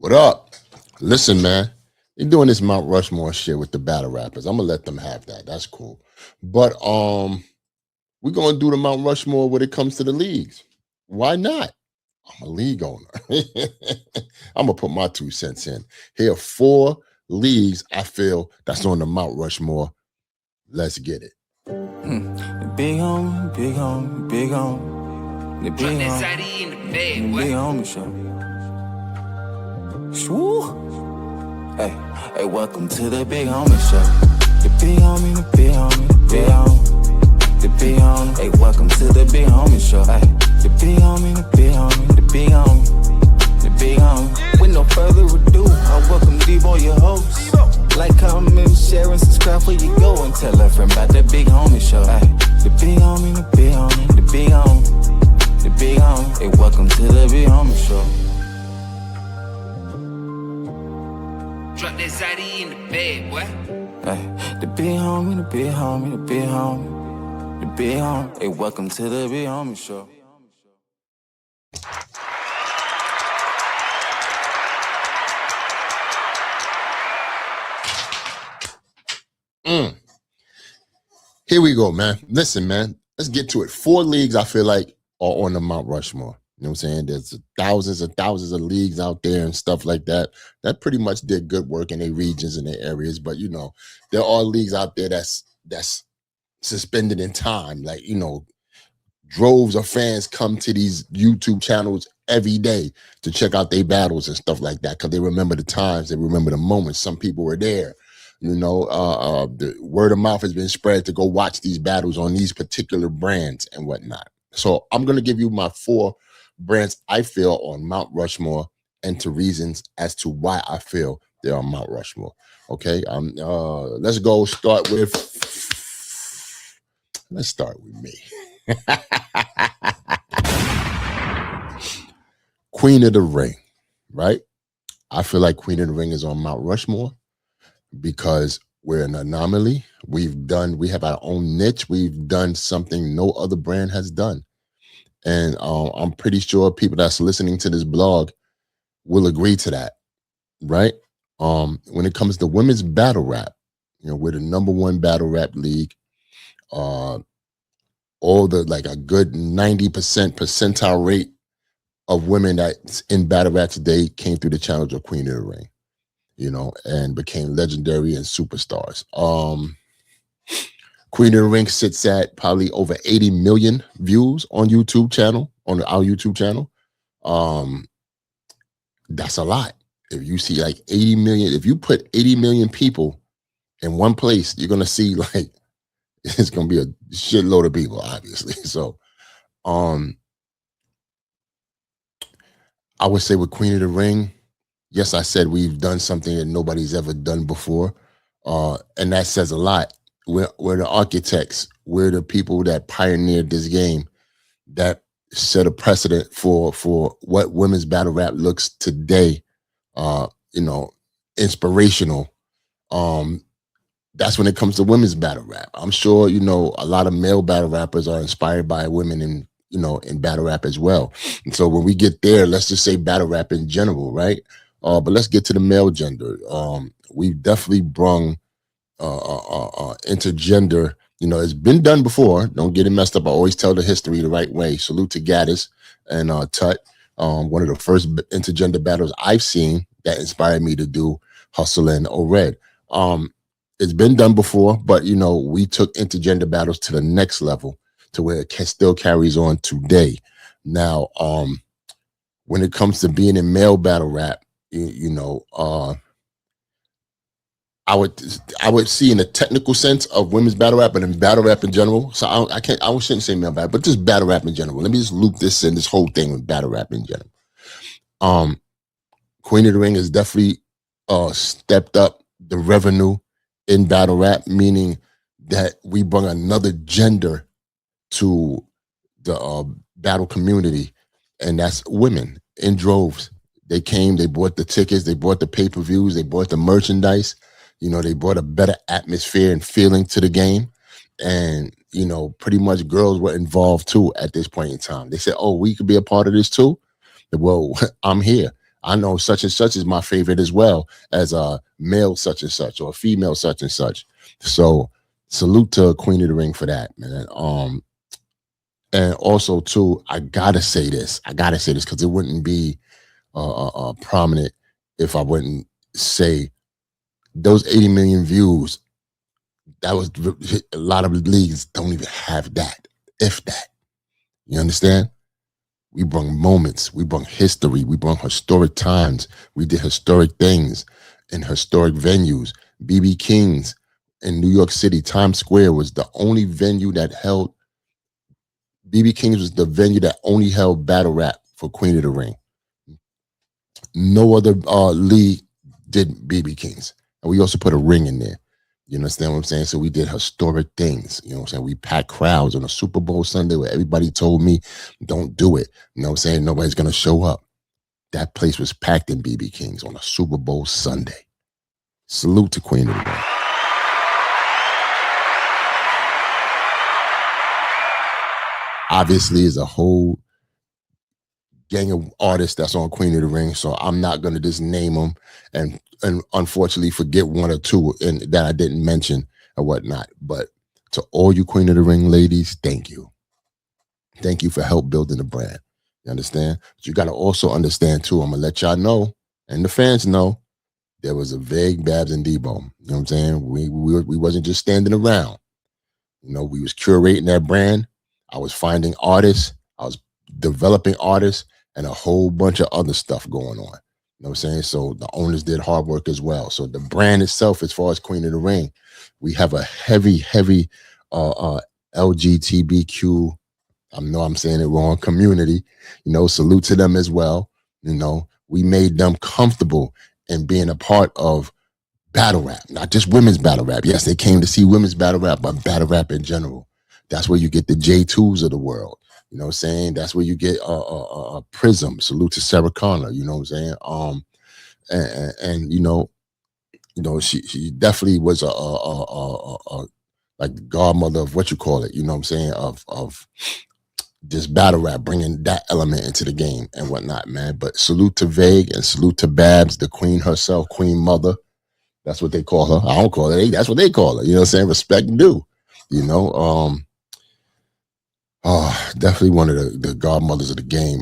What up? Listen, man, they're doing this Mount Rushmore shit with the battle rappers. I'm gonna let them have that. That's cool. But we're gonna do the Mount Rushmore when it comes to the leagues. Why not? I'm a league owner. I'm gonna put my 2 cents in. Here are 4 leagues I feel that's on the Mount Rushmore. Let's get it. The big homie, big homie, big homie. The big homie, in the bed, big homie show. Shwoo. Hey, welcome to the big homie show. The big homie, the big homie, the big homie. The big homie. Hey, welcome to the big homie show. Hey, the big homie, the big homie, the big homie. The big homie. With no further ado, I welcome D-Boy, your host. Like, comment, share, and subscribe before you go and tell a friend about the big homie show. Ay, the big homie, the big homie, the big homie, the big homie. Hey, welcome to the big homie show. Drop that Zaddy in the bed, boy. Ay, the big homie, the big homie, the big homie, the big homie. Hey, welcome to the big homie show. Here we go, man. Listen, man, let's get to it. 4 leagues I feel like are on the Mount Rushmore. You know what I'm saying? There's thousands and thousands of leagues out there and stuff like that that pretty much did good work in their regions and their areas. But, you know, there are leagues out there that's suspended in time. Like, you know, droves of fans come to these YouTube channels every day to check out their battles and stuff like that because they remember the times, they remember the moments. Some people were there. You know, the word of mouth has been spread to go watch these battles on these particular brands and whatnot. So I'm going to give you my 4 brands I feel on Mount Rushmore and to reasons as to why I feel they're on Mount Rushmore. Okay, let's go start with me. Queen of the Ring, right? I feel like Queen of the Ring is on Mount Rushmore because we're an anomaly. We have our own niche. We've done something no other brand has done. And I'm pretty sure people that's listening to this blog will agree to that, right? When it comes to women's battle rap, you know, we're the #1 battle rap league. All the, like, a good 90% percentile rate of women that's in battle rap today came through the challenge of Queen of the Ring, you know, and became legendary and superstars. Queen of the Ring sits at probably over 80 million views on our YouTube channel. That's a lot. If you see like 80 million, if you put 80 million people in one place, you're going to see like, it's going to be a shitload of people, obviously. So, I would say with Queen of the Ring, yes, I said we've done something that nobody's ever done before. And that says a lot. We're the architects. We're the people that pioneered this game, that set a precedent for what women's battle rap looks today. You know, inspirational. That's when it comes to women's battle rap. I'm sure, you know, a lot of male battle rappers are inspired by women in, you know, in battle rap as well. And so when we get there, let's just say battle rap in general, right? But let's get to the male gender. We've definitely brung intergender. You know, it's been done before. Don't get it messed up. I always tell the history the right way. Salute to Gaddis and Tut. One of the first intergender battles I've seen that inspired me to do Hustle and O-Red. It's been done before, but, you know, we took intergender battles to the next level to where it still carries on today. Now, when it comes to being in male battle rap, you know, I would see in the technical sense of women's battle rap and in battle rap in general. So I shouldn't say male battle, but just battle rap in general. Let me just loop this whole thing with battle rap in general. Queen of the Ring has definitely stepped up the revenue in battle rap, meaning that we bring another gender to the battle community, and that's women in droves. They came, they bought the tickets, they bought the pay-per-views, they bought the merchandise. You know, they brought a better atmosphere and feeling to the game. And, you know, pretty much girls were involved too at this point in time. They said, oh, we could be a part of this too. Well, I'm here. I know such and such is my favorite as well as a male such and such or a female such and such. So salute to Queen of the Ring for that, man. And also too, I gotta say this. I gotta say this because it wouldn't be prominent if I wouldn't say those 80 million views. That was a lot of leagues don't even have that, if that. You understand? We brought moments, we brought history, we brought historic times, we did historic things in historic venues. BB King's in New York City, Times Square was the only venue that held BB King's was the venue that only held battle rap for Queen of the Ring. No other league did BB King's. And we also put a ring in there. You understand what I'm saying? So we did historic things. You know what I'm saying? We packed crowds on a Super Bowl Sunday where everybody told me, don't do it. You know what I'm saying? Nobody's going to show up. That place was packed in BB King's on a Super Bowl Sunday. Salute to Queen of the Ring. Obviously, is a whole gang of artists that's on Queen of the Ring, so I'm not going to just name them and unfortunately forget one or two that I didn't mention or whatnot. But to all you Queen of the Ring ladies, thank you. Thank you for help building the brand. You understand? But you got to also understand too, I'm going to let y'all know, and the fans know, there was a vague Babs and Debo. You know what I'm saying? We wasn't just standing around. You know, we was curating that brand. I was finding artists. I was developing artists and a whole bunch of other stuff going on. You know what I'm saying? So the owners did hard work as well. So the brand itself, as far as Queen of the Ring, we have a heavy LGBTQ, I know I'm saying it wrong, community. You know, salute to them as well. You know, we made them comfortable in being a part of battle rap, not just women's battle rap. Yes, they came to see women's battle rap, but battle rap in general. That's where you get the J2s of the world. You know what I'm saying? That's where you get Prism. Salute to Sarah Connor. You know what I'm saying? And you know, she definitely was a like godmother of what you call it. You know what I'm saying? Of this battle rap, bringing that element into the game and whatnot, man. But salute to Vague and salute to Babs, the queen herself, Queen Mother. That's what they call her. I don't call her. That's what they call her. You know what I'm saying? Respect and due. You know, definitely one of the godmothers of the game.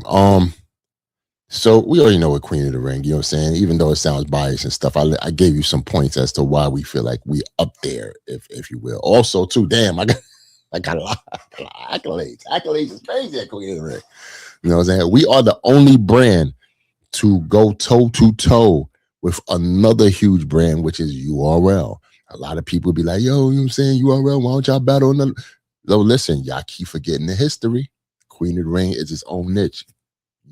So we already know what Queen of the Ring, you know what I'm saying? Even though it sounds biased and stuff, I gave you some points as to why we feel like we up there, if you will. Also, too, damn, I got a lot of accolades. Accolades is crazy at Queen of the Ring. You know what I'm saying? We are the only brand to go toe to toe with another huge brand, which is URL. A lot of people be like, yo, you know what I'm saying? URL, why don't y'all battle another? So listen, y'all keep forgetting the history. Queen of the Ring is its own niche.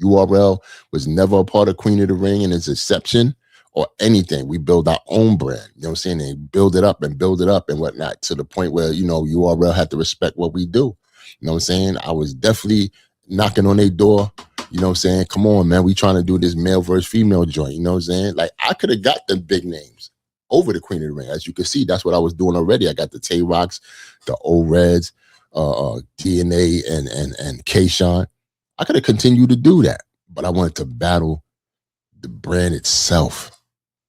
URL was never a part of Queen of the Ring and its inception or anything. We build our own brand. You know what I'm saying? They build it up and whatnot to the point where, you know, URL had to respect what we do. You know what I'm saying? I was definitely knocking on their door. You know what I'm saying? Come on, man. We trying to do this male versus female joint. You know what I'm saying? Like, I could have got the big names over the Queen of the Ring. As you can see, that's what I was doing already. I got the Tay Rocks, the Old Reds, DNA and K-Shon. I could have continued to do that, but I wanted to battle the brand itself,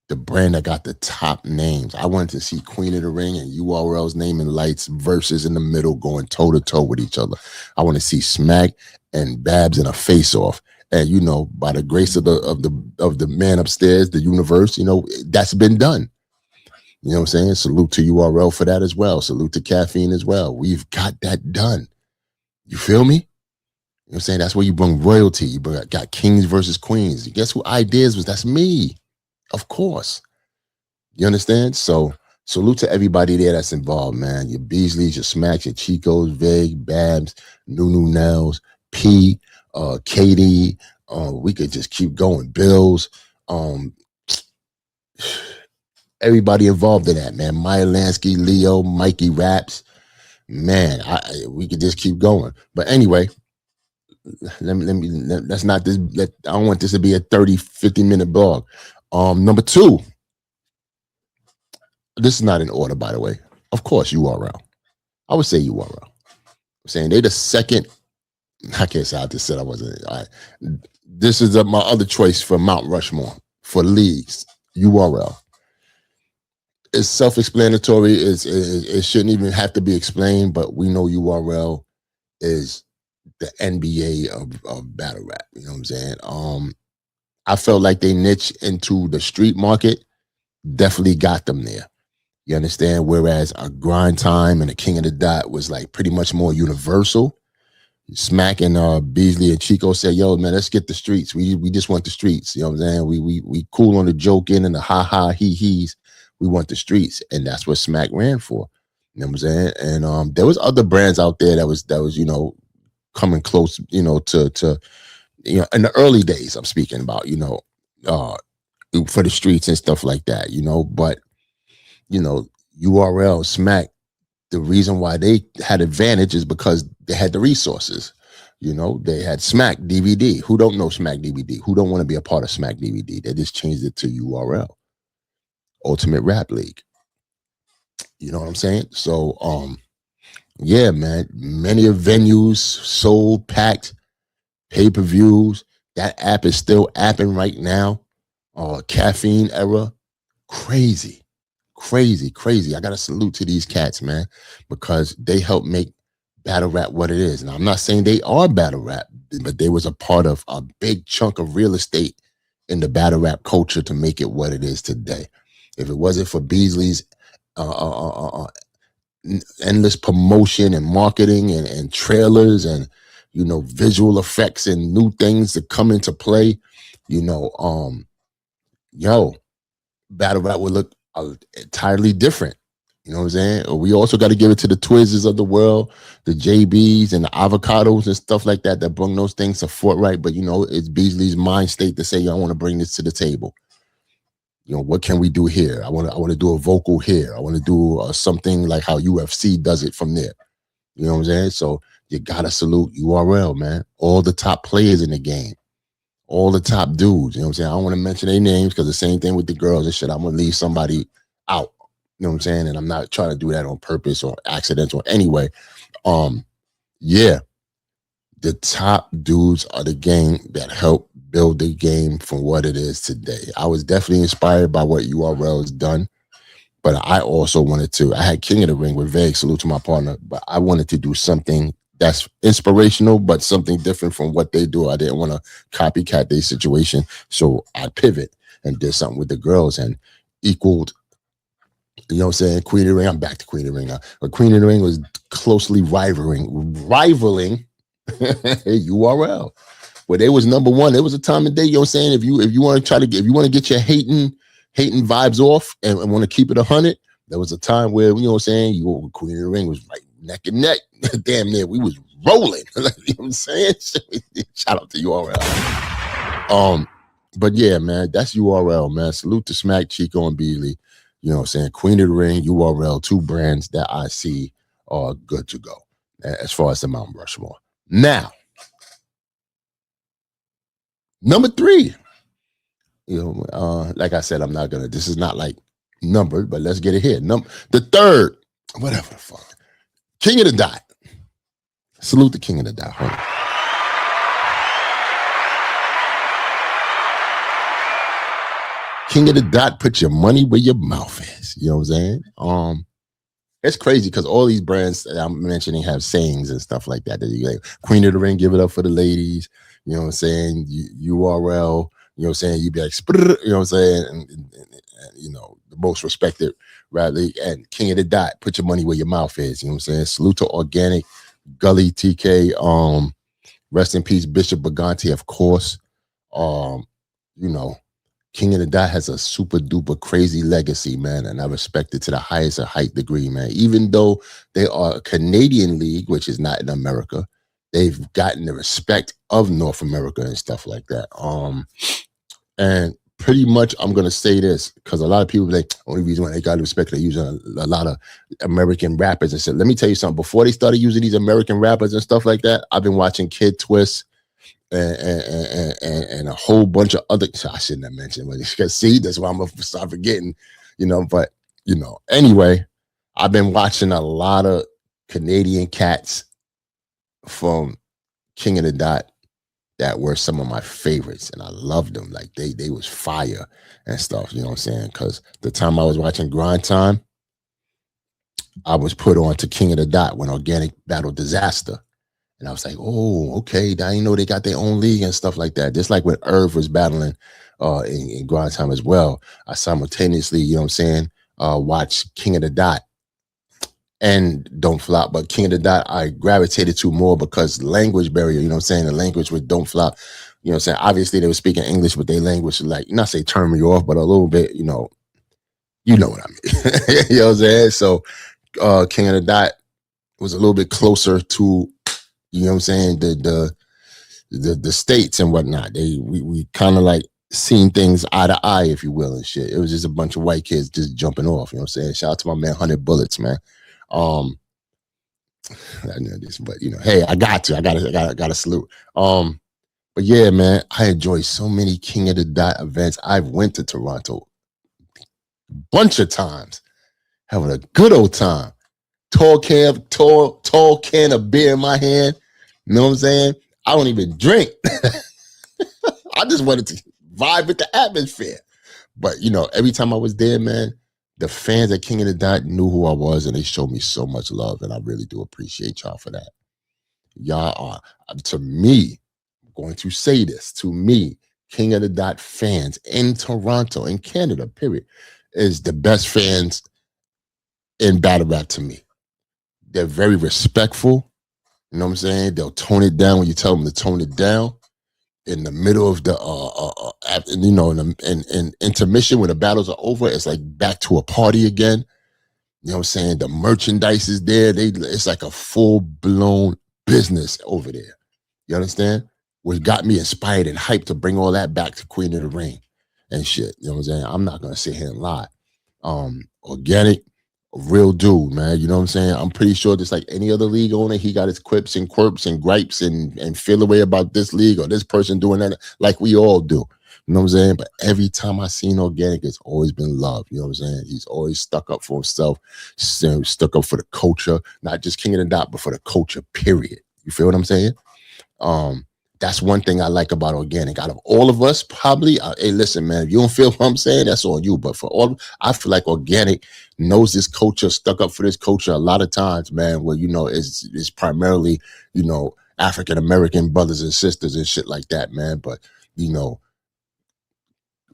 the brand that got the top names. I wanted to see Queen of the Ring and URL's name in lights versus in the middle going toe to toe with each other. I want to see Smack and Babs in a face off. And you know, by the grace of the man upstairs, the universe, you know, that's been done. You know what I'm saying? Salute to URL for that as well. Salute to Caffeine as well. We've got that done. You feel me? You know what I'm saying? That's where you bring royalty. You got kings versus queens. Guess who Ideas was? That's me. Of course. You understand? So salute to everybody there that's involved, man. Your Beasleys, your Smacks, your Chicos, Vague, Babs, Nunu Nels, P, Katie. We could just keep going. Bills. Everybody involved in that, man. Maya Lansky, Leo, Mikey Raps. Man, we could just keep going. But anyway, let's not this. I don't want this to be a 30, 50-minute blog. Number two, this is not in order, by the way. Of course, URL. I would say URL. I'm saying they're the second I can't say I just said I wasn't. This is my other choice for Mount Rushmore for leagues. URL. It's self-explanatory. It shouldn't even have to be explained, but we know URL is the NBA of battle rap. You know what I'm saying? I felt like they niche into the street market, definitely got them there. You understand? Whereas a Grind Time and a King of the Dot was like pretty much more universal. Smack and Beasley and Chico said, "Yo, man, let's get the streets. We just want the streets." You know what I'm saying? We cool on the joking and the ha he's. We want the streets, and that's what Smack ran for. You know what I'm saying? And there was other brands out there that was coming close, to in the early days. I'm speaking about for the streets and stuff like that. But URL Smack. The reason why they had advantage is because they had the resources. They had Smack DVD. Who don't know Smack DVD? Who don't want to be a part of Smack DVD? They just changed it to URL, Ultimate Rap League. You know what I'm saying? So, yeah, man, many of venues sold, packed, pay-per-views. That app is still apping right now. Caffeine era, crazy. I gotta salute to these cats, man, because they help make battle rap what it is. And I'm not saying they are battle rap, but they was a part of a big chunk of real estate in the battle rap culture to make it what it is today. If it wasn't for Beasley's endless promotion and marketing and trailers and visual effects and new things that come into play, battle rap would look entirely different. You know what I'm saying? We also got to give it to the Twizzes of the world, the JBs and the avocados and stuff like that bring those things to forthright. But it's Beasley's mind state to say, I want to bring this to the table. What can we do here? I want to do a vocal here. I want to do something like how UFC does it from there. You know what I'm saying? So you gotta salute URL, man. All the top players in the game. All the top dudes, you know what I'm saying? I don't want to mention their names because the same thing with the girls and shit. I'm going to leave somebody out, you know what I'm saying? And I'm not trying to do that on purpose or accidental. Anyway, yeah, the top dudes are the game that help build the game from what it is today. I was definitely inspired by what URL has done, but I also I had King of the Ring with Vague, salute to my partner, but I wanted to do something that's inspirational, but something different from what they do. I didn't want to copycat their situation. So I pivot and did something with the girls and equaled, you know what I'm saying, Queen of the Ring. I'm back to Queen of the Ring now. But Queen of the Ring was closely rivaling URL. Where they was number one. There was a time of day, you know what I'm saying? If you want to get your hating vibes off and want to keep it 100, there was a time where, you know what I'm saying, Queen of the Ring was like neck and neck. Damn near, we was rolling. You know what I'm saying? Shout out to URL. But yeah, man, that's URL, man. Salute to Smack, Chico, and Beasley. You know what I'm saying? Queen of the Ring, URL, two brands that I see are good to go as far as the Mount Rushmore. Now, number 3. Like I said, this is not like numbered, but let's get it here. The third, whatever the fuck. King of the Dot. Salute the King of the Dot. Hold on. King of the Dot, put your money where your mouth is. You know what I'm saying? It's crazy because all these brands that I'm mentioning have sayings and stuff like that. Like, Queen of the Ring, give it up for the ladies. You know what I'm saying? URL, you know what I'm saying? You be like, you know what I'm saying? And the most respected rap league. And King of the Dot, put your money where your mouth is. You know what I'm saying? Salute to Organic, Gully, TK, rest in peace, Bishop Bagante, of course. King of the Dot has a super duper crazy legacy, man, and I respect it to the highest height degree, man. Even though they are a Canadian league, which is not in America, they've gotten the respect of North America and stuff like that. And pretty much, I'm gonna say this because a lot of people like, only reason why they got respect, they're using a lot of American rappers and stuff. Let me tell you something. Before they started using these American rappers and stuff like that, I've been watching Kid Twist and a whole bunch of other. I shouldn't have mentioned, but you can see that's why I'm gonna start forgetting, But anyway, I've been watching a lot of Canadian cats from King of the Dot that were some of my favorites, and I loved them. Like they was fire and stuff. You know what I'm saying? Because the time I was watching Grind Time, I was put on to King of the Dot when Organic battled Disaster. And I was like, oh, okay. Now you know they got their own league and stuff like that. Just like when Irv was battling in Grind Time as well. I simultaneously, you know what I'm saying, watched King of the Dot and Don't Flop. But King of the Dot, I gravitated to more because language barrier, you know what I'm saying? The language with Don't Flop, you know what I'm saying? Obviously, they were speaking English, but their language, like, not say turn me off, but a little bit, you know what I mean. You know what I'm saying? So King of the Dot was a little bit closer to, you know what I'm saying, the states and whatnot. We kind of like seen things eye to eye, if you will, and shit. It was just a bunch of white kids just jumping off. You know what I'm saying? Shout out to my man 100 Bullets, man. I know this, but you know, hey, I got to salute. But yeah, man, I enjoyed so many King of the Dot events. I've went to Toronto a bunch of times, having a good old time. Tall can of beer in my hand. You know what I'm saying? I don't even drink. I just wanted to vibe with the atmosphere. But you know, every time I was there, man, the fans at King of the Dot knew who I was, and they showed me so much love, and I really do appreciate y'all for that. Y'all are, to me, I'm going to say this, to me, King of the Dot fans in Toronto, in Canada, period, is the best fans in battle rap to me. They're very respectful. You know what I'm saying? They'll tone it down when you tell them to tone it down. In the middle of the, you know, in intermission when the battles are over, it's like back to a party again. You know what I'm saying? The merchandise is there. It's like a full-blown business over there. You understand? What got me inspired and hyped to bring all that back to Queen of the Ring and shit. You know what I'm saying? I'm not going to sit here and lie. Organic, a real dude, man. You know what I'm saying? I'm pretty sure just like any other league owner, he got his quips and quirks and gripes and feel away about this league or this person doing that, like we all do. You know what I'm saying? But every time I seen Organic, it's always been love. You know what I'm saying? He's always stuck up for himself, stuck up for the culture, not just King of the Dot, but for the culture, period. You feel what I'm saying? That's one thing I like about Organic. Out of all of us, probably, hey, listen, man, if you don't feel what I'm saying, that's on you. But for all, I feel like Organic knows this culture, stuck up for this culture a lot of times, man, where, you know, it's primarily, you know, African-American brothers and sisters and shit like that, man. But, you know,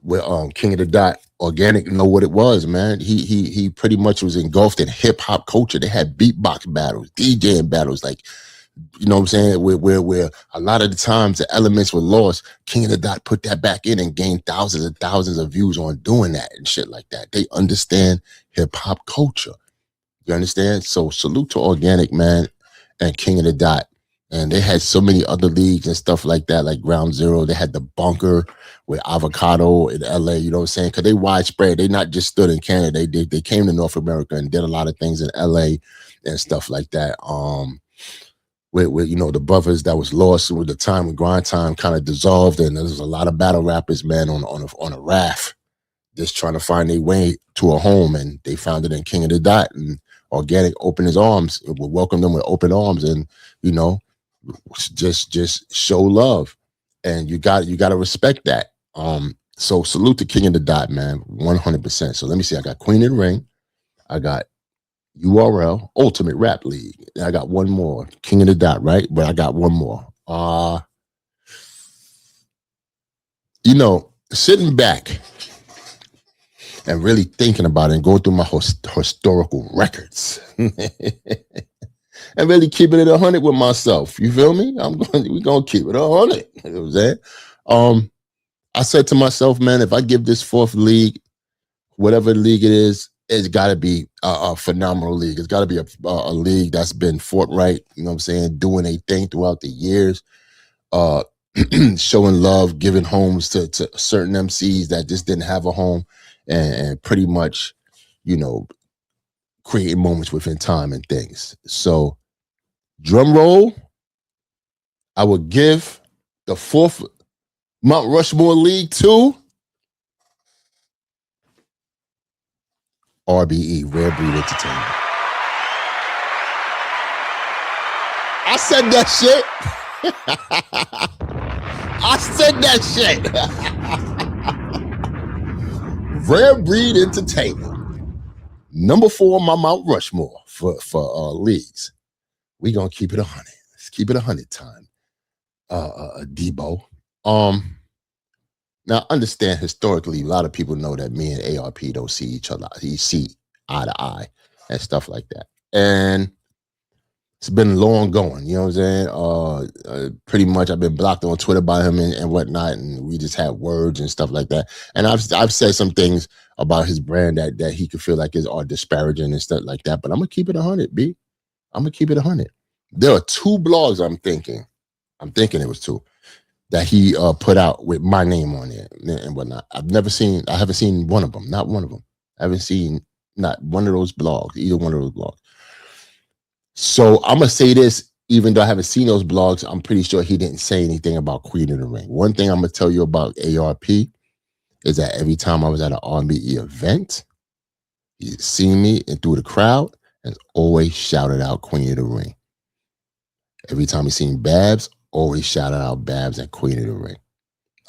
with King of the Dot, Organic know what it was, man. He pretty much was engulfed in hip-hop culture. They had beatbox battles, DJing battles, like, you know what I'm saying, where a lot of the times the elements were lost. King of the Dot put that back in and gained thousands and thousands of views on doing that and shit like that. They understand hip-hop culture. You understand? So salute to Organic, man, and King of the Dot. And they had so many other leagues and stuff like that, like Ground Zero. They had the Bunker with Avocado in LA, you know what I'm saying? Because they widespread. They not just stood in Canada. They came to North America and did a lot of things in LA and stuff like that. With you know, the brothers that was lost with the time when Grind Time kind of dissolved, and there's a lot of battle rappers, man, on a raft, just trying to find their way to a home, and they found it in King of the Dot, and Organic opened his arms, would welcome them with open arms, and you know, just show love, and you got to respect that. So salute to King of the Dot, man, 100%. So let me see, I got Queen of the Ring, I got URL, Ultimate Rap League. I got one more. King of the Dot, right? But I got one more. You know, sitting back and really thinking about it and going through my historical records and really keeping it 100 with myself. You feel me? We're gonna keep it 100. You know what I'm saying? I said to myself, man, if I give this fourth league, whatever league it is, it's got to be a phenomenal league. It's got to be a league that's been forthright, you know what I'm saying, doing a thing throughout the years, showing love, giving homes to certain MCs that just didn't have a home, and pretty much, you know, creating moments within time and things. So, drum roll, I would give the fourth Mount Rushmore League to RBE, Rare Breed Entertainment. I said that shit. I said that shit. Rare Breed Entertainment. Number 4 on my Mount Rushmore for leagues. We gonna keep it 100. Let's keep it 100 time. Debo. Now understand historically, a lot of people know that me and ARP don't see each other. You see eye to eye and stuff like that. And it's been long going, you know what I'm saying? Pretty much I've been blocked on Twitter by him and whatnot, and we just had words and stuff like that. And I've said some things about his brand that he could feel like are disparaging and stuff like that. But I'm gonna keep it 100, B. I'm gonna keep it 100. There are 2 blogs I'm thinking it was 2 that he put out with my name on it and whatnot. I haven't seen one of them, not one of them. I haven't seen not one of those blogs, either one of those blogs. So I'm gonna say this, even though I haven't seen those blogs, I'm pretty sure he didn't say anything about Queen of the Ring. One thing I'm gonna tell you about ARP is that every time I was at an RBE event, he'd see me and through the crowd and always shouted out Queen of the Ring. Every time he seen Babs, always shouted out Babs and Queen of the Ring.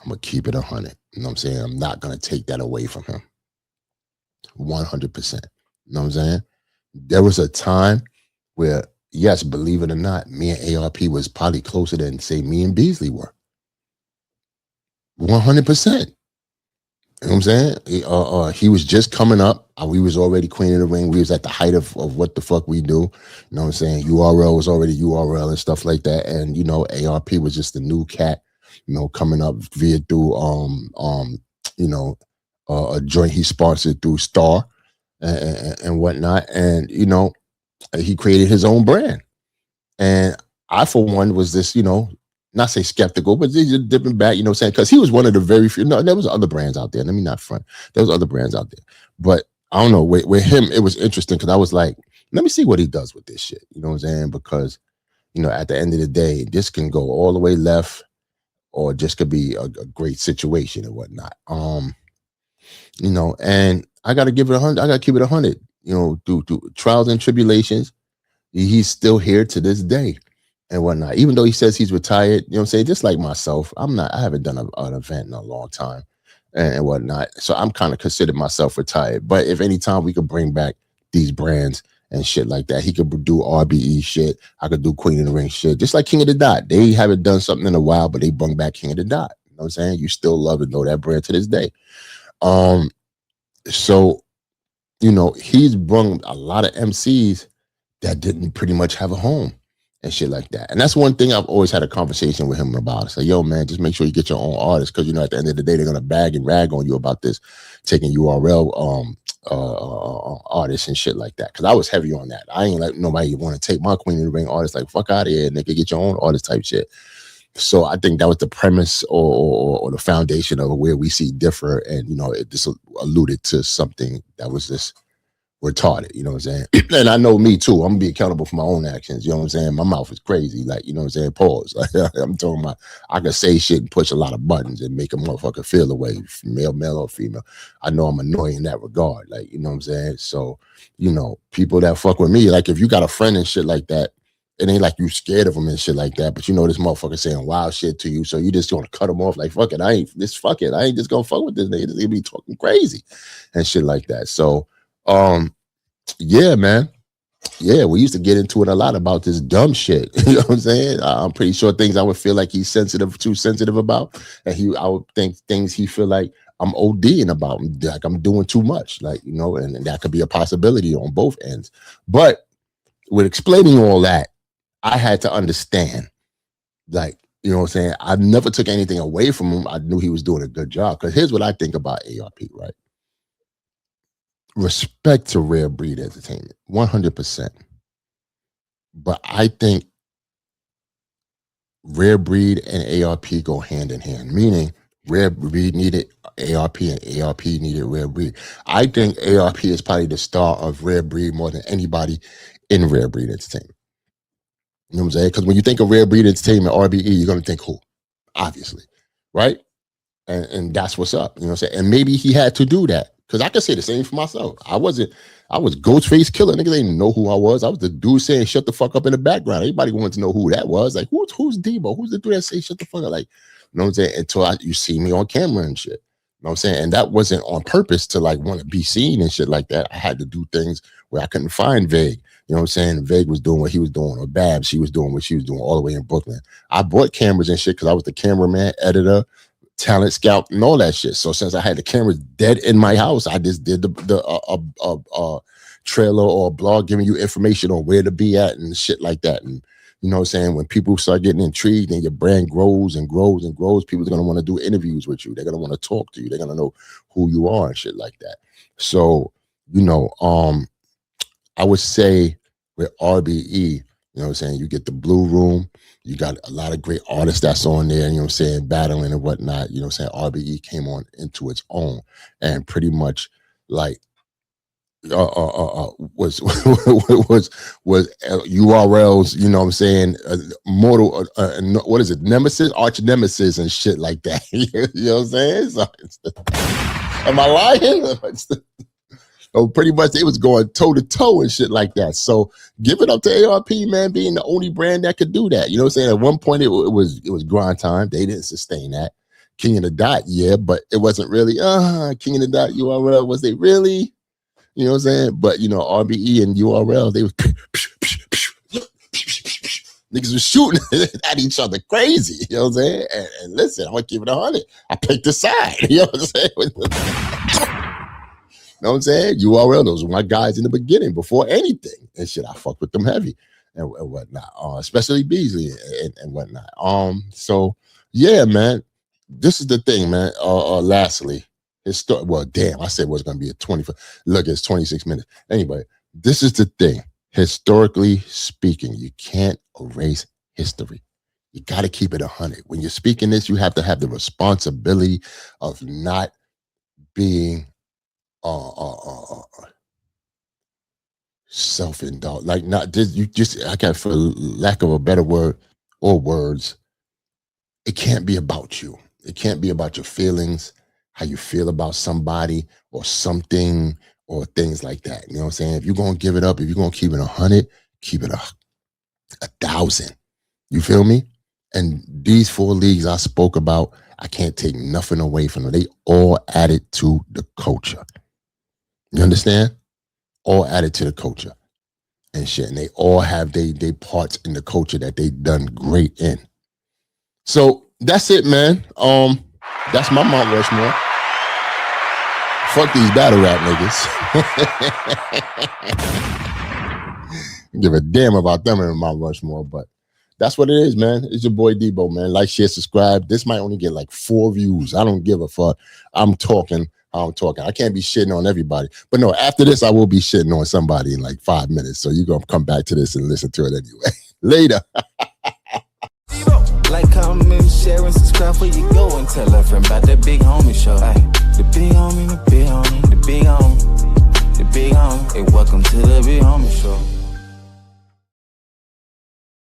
I'm gonna keep it 100. You know what I'm saying? I'm not gonna take that away from him. 100%. You know what I'm saying? There was a time where, yes, believe it or not, me and ARP was probably closer than, say, me and Beasley were. 100%. You know what I'm saying? He was just coming up. We was already Queen of the Ring. We was at the height of what the fuck we do. You know what I'm saying? URL was already URL and stuff like that. And, you know, ARP was just a new cat, you know, coming up via through, you know, a joint he sponsored through Star and whatnot. And, you know, he created his own brand. And I, for one, was this, you know, not say skeptical, but just dipping back, you know what I'm saying? Because he was one of the very few. No, there was other brands out there. Let me not front. There was other brands out there. But I don't know. With him, it was interesting because I was like, let me see what he does with this shit. You know what I'm saying? Because, you know, at the end of the day, this can go all the way left or just could be a great situation and whatnot. You know, and I got to give it 100. I got to keep it 100. You know, through trials and tribulations, he's still here to this day and whatnot. Even though he says he's retired, you know what I'm saying? Just like myself, I haven't done an event in a long time and whatnot. So I'm kind of considered myself retired. But if any time we could bring back these brands and shit like that, he could do RBE shit. I could do Queen of the Ring shit. Just like King of the Dot. They haven't done something in a while, but they bring back King of the Dot. You know what I'm saying? You still love and know that brand to this day. So, you know, he's brought a lot of MCs that didn't pretty much have a home and shit like that. And that's one thing I've always had a conversation with him about. It's like, yo, man, just make sure you get your own artists because, you know, at the end of the day, they're going to bag and rag on you about this, taking URL artists and shit like that. Because I was heavy on that. I ain't like nobody want to take my Queen of the Ring artists, like, fuck out of here, nigga, get your own artist type shit. So I think that was the premise or the foundation of where we see differ. And, you know, it just alluded to something that was just retarded, you know what I'm saying? And I know me too. I'm gonna be accountable for my own actions. You know what I'm saying? My mouth is crazy, like, you know what I'm saying? Pause. Like, I'm talking about, I can say shit and push a lot of buttons and make a motherfucker feel the way, male or female. I know I'm annoying in that regard, like, you know what I'm saying? So, you know, people that fuck with me, like, if you got a friend and shit like that, it ain't like you scared of them and shit like that, but you know this motherfucker saying wild shit to you, so you just gonna cut him off like, fuck it, I ain't just gonna fuck with this nigga. They be talking crazy and shit like that. So, yeah, man. Yeah, we used to get into it a lot about this dumb shit. You know what I'm saying? I'm pretty sure things I would feel like he's too sensitive about, and I would think things he feel like I'm ODing about, like I'm doing too much, like, you know, and that could be a possibility on both ends. But with explaining all that, I had to understand, like, you know what I'm saying? I never took anything away from him. I knew he was doing a good job. Because here's what I think about ARP, right? Respect to Rare Breed Entertainment, 100%. But I think Rare Breed and ARP go hand in hand, meaning Rare Breed needed ARP and ARP needed Rare Breed. I think ARP is probably the star of Rare Breed more than anybody in Rare Breed Entertainment. You know what I'm saying? Because when you think of Rare Breed Entertainment, RBE, you're going to think who? Obviously, right? And that's what's up. You know what I'm saying? And maybe he had to do that Because I can say the same for myself. I was Ghostface Killer. Niggas didn't even know who I was. I was the dude saying shut the fuck up in the background. Everybody wanted to know who that was. Like, who's Debo? Who's the dude that say shut the fuck up? Like, you know what I'm saying? Until you see me on camera and shit. You know what I'm saying? And that wasn't on purpose to like want to be seen and shit like that. I had to do things where I couldn't find Vague. You know what I'm saying? Vague was doing what he was doing, or Babs, she was doing what she was doing all the way in Brooklyn. I bought cameras and shit because I was the cameraman, editor, talent scout, and all that shit. So since I had the cameras dead in my house, I just did the trailer or a blog giving you information on where to be at and shit like that. And you know what I'm saying? When people start getting intrigued and your brand grows and grows and grows, people are going to want to do interviews with you. They're going to want to talk to you. They're going to know who you are and shit like that. So, you know, I would say with RBE, you know what I'm saying, you get the Blue Room, you got a lot of great artists that's on there, you know what I'm saying, battling and whatnot. You know what I'm saying? RBE came on into its own and pretty much like was URLs, you know what I'm saying, mortal what is it, nemesis, arch nemesis and shit like that. You know what I'm saying? So am I lying? So pretty much it was going toe to toe and shit like that. So give it up to ARP, man, being the only brand that could do that. You know what I'm saying? At one point it was grind time. They didn't sustain that. King of the Dot, yeah, but it wasn't really King of the Dot URL. Was they really? You know what I'm saying? But you know, RBE and URL, they was niggas was shooting at each other crazy. You know what I'm saying? And listen, I'm gonna give it 100. I picked a side. You know what I'm saying? You know what I'm saying? URL, those were my guys in the beginning before anything and shit. I fucked with them heavy and whatnot, especially Beasley and whatnot. So yeah, man, this is the thing, man. Lastly, well, damn, I said it was going to be a 24. Look, it's 26 minutes. Anyway, this is the thing. Historically speaking, you can't erase history. You got to keep it 100. When you're speaking this, you have to have the responsibility of not being self-indulged. Like not just you just, I got, for lack of a better word or words, it can't be about you. It can't be about your feelings, how you feel about somebody or something or things like that. You know what I'm saying? If you're going to give it up, if you're going to keep it 100, keep it 1,000. You feel me? And these 4 leagues I spoke about, I can't take nothing away from them. They all added to the culture. You understand? All added to the culture and shit. And they all have they parts in the culture that they done great in. So that's it, man. That's my Mount Rushmore. Fuck these battle rap niggas. Give a damn about them in Mount Rushmore, but that's what it is, man. It's your boy Debo, man. Like, share, subscribe. This might only get like 4 views. I don't give a fuck. I'm talking how I'm talking. I can't be shitting on everybody. But no, after this, I will be shitting on somebody in like 5 minutes. So you're going to come back to this and listen to it anyway. Later. Like, comment, share, and subscribe before you go and tell a friend about the Big Homie Show. Ay, the Big Homie, the Big Homie.